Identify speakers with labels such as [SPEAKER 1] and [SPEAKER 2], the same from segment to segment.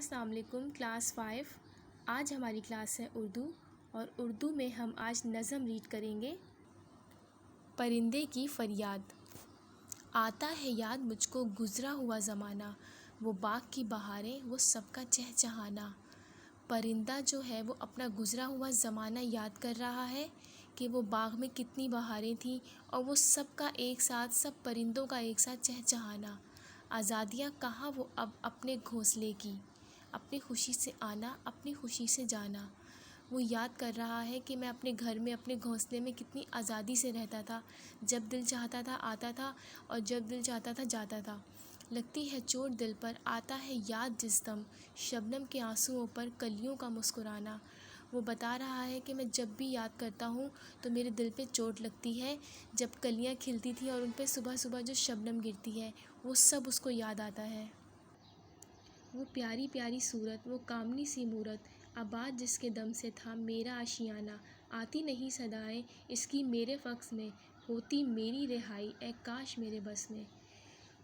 [SPEAKER 1] السلام علیکم کلاس 5۔ آج ہماری کلاس ہے اردو، اور اردو میں ہم آج نظم ریڈ کریں گے۔ پرندے کی فریاد۔ آتا ہے یاد مجھ کو گزرا ہوا زمانہ، وہ باغ کی بہاریں وہ سب کا چہچہانا۔ پرندہ جو ہے وہ اپنا گزرا ہوا زمانہ یاد کر رہا ہے کہ وہ باغ میں کتنی بہاریں تھیں، اور وہ سب کا ایک ساتھ، سب پرندوں کا ایک ساتھ چہچہانا۔ آزادیاں کہاں وہ اب اپنے گھونسلے کی، اپنی خوشی سے آنا، اپنی خوشی سے جانا۔ وہ یاد کر رہا ہے کہ میں اپنے گھر میں، اپنے گھونسلے میں کتنی آزادی سے رہتا تھا، جب دل چاہتا تھا آتا تھا، اور جب دل چاہتا تھا جاتا تھا۔ لگتی ہے چوٹ دل پر، آتا ہے یاد جس دم، شبنم کے آنسوؤں پر کلیوں کا مسکرانا۔ وہ بتا رہا ہے کہ میں جب بھی یاد کرتا ہوں تو میرے دل پہ چوٹ لگتی ہے، جب کلیاں کھلتی تھیں اور ان پہ صبح صبح جو شبنم گرتی ہے، وہ سب اس کو یاد آتا ہے۔ وہ پیاری پیاری صورت، وہ کامنی سی مورت، آباد جس کے دم سے تھا میرا آشیانہ۔ آتی نہیں صدائیں اس کی میرے فکس میں، ہوتی میری رہائی اے کاش میرے بس میں۔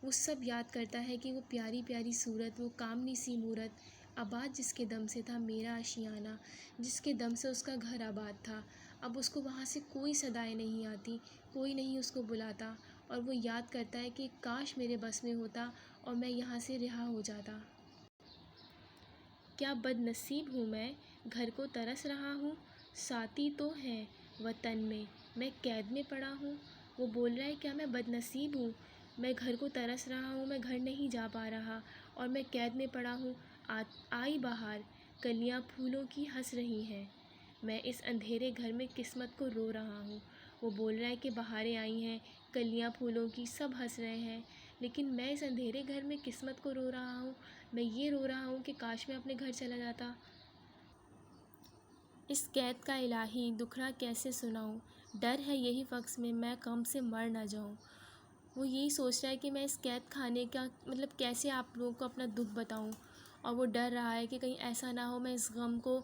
[SPEAKER 1] وہ سب یاد کرتا ہے کہ وہ پیاری پیاری صورت، وہ کامنی سی مورت، آباد جس کے دم سے تھا میرا آشیانہ، جس کے دم سے اس کا گھر آباد تھا۔ اب اس کو وہاں سے کوئی صدائیں نہیں آتی، کوئی نہیں اس کو بلاتا، اور وہ یاد کرتا ہے کہ کاش میرے بس میں ہوتا اور میں یہاں سے رہا ہو جاتا۔ کیا بد نصیب ہوں میں گھر کو ترس رہا ہوں، ساتھی تو ہیں وطن میں قید میں پڑا ہوں۔ وہ بول رہا ہے کیا میں بد نصیب ہوں، میں گھر کو ترس رہا ہوں، میں گھر نہیں جا پا رہا، اور میں قید میں پڑا ہوں۔ آئی بہار، کلیاں پھولوں کی ہنس رہی ہیں، میں اس اندھیرے گھر میں قسمت کو رو رہا ہوں۔ وہ بول رہا ہے کہ بہاریں آئی ہیں، کلیاں پھولوں کی سب ہنس رہے ہیں، لیکن میں اس اندھیرے گھر میں قسمت کو رو رہا ہوں۔ میں یہ رو رہا ہوں کہ کاش میں اپنے گھر چلا جاتا۔ اس قید کا الہی دکھڑا کیسے سناؤں، ڈر ہے یہی فکس میں غم سے مر نہ جاؤں۔ وہ یہی سوچ رہا ہے کہ میں اس قید خانے کا کیسے آپ لوگوں کو اپنا دکھ بتاؤں، اور وہ ڈر رہا ہے کہ کہیں ایسا نہ ہو میں اس غم کو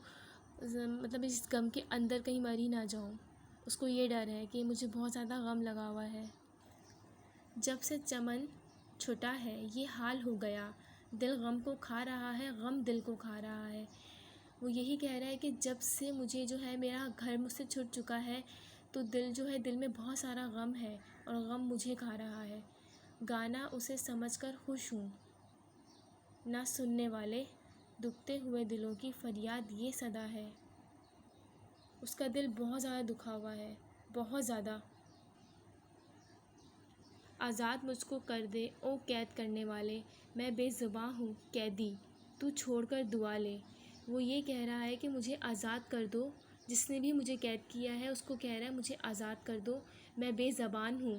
[SPEAKER 1] اس غم کے اندر کہیں مر ہی نہ جاؤں۔ اس کو یہ ڈر ہے کہ مجھے بہت زیادہ غم لگا ہوا ہے۔ جب سے چمن چھٹا ہے یہ حال ہو گیا، دل غم کو کھا رہا ہے، غم دل کو کھا رہا ہے۔ وہ یہی کہہ رہا ہے کہ جب سے مجھے جو ہے میرا گھر مجھ سے چھٹ چکا ہے، تو دل میں بہت سارا غم ہے، اور غم مجھے کھا رہا ہے۔ گانا اسے سمجھ کر خوش ہوں، نہ سننے والے دکھتے ہوئے دلوں کی فریاد یہ صدا ہے۔ اس کا دل بہت زیادہ دکھا ہوا ہے، بہت زیادہ۔ آزاد مجھ کو کر دے او قید کرنے والے، میں بے زباں ہوں قیدی، تو چھوڑ کر دعا لے۔ وہ یہ کہہ رہا ہے کہ مجھے آزاد کر دو، جس نے بھی مجھے قید کیا ہے اس کو کہہ رہا ہے مجھے آزاد کر دو، میں بے زبان ہوں،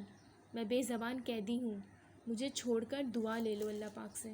[SPEAKER 1] میں بے زبان قیدی ہوں، مجھے چھوڑ کر دعا لے لو اللہ پاک سے۔